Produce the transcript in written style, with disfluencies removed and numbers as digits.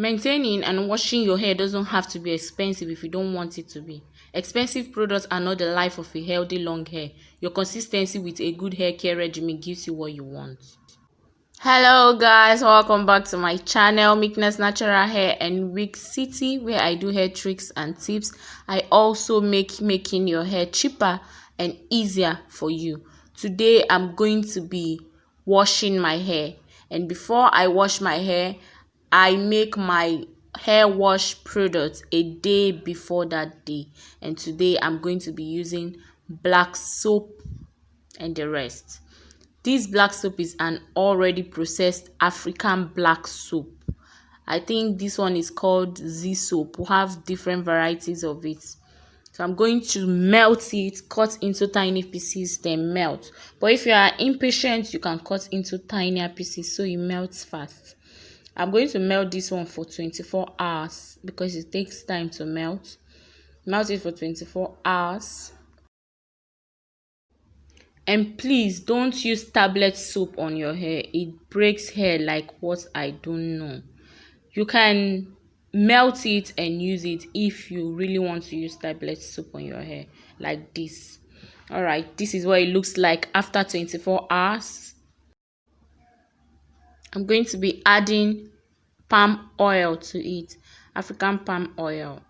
Maintaining and washing your hair doesn't have to be expensive if you don't want it to be. Expensive products are not the life of a healthy long hair. Your consistency with a good hair care regimen gives you what you want. Hello guys, welcome back to my channel, Meekness Natural Hair and Wig City, where I do hair tricks and tips. I also making your hair cheaper and easier for you. Today I'm going to be washing my hair, and before I wash my hair, I make my hair wash product a day before that day. And today I'm going to be using black soap and the rest. This black soap is an already processed African black soap. I think this one is called Z soap. We have different varieties of it. So I'm going to melt it, cut into tiny pieces, then melt. But if you are impatient, you can cut into tinier pieces so it melts fast. I'm going to melt this one for 24 hours because it takes time to melt. Melt it for 24 hours. And please don't use tablet soap on your hair. It breaks hair like what I don't know. You can melt it and use it if you really want to use tablet soap on your hair like this. Alright, this is what it looks like after 24 hours. I'm going to be adding palm oil to it, African palm oil.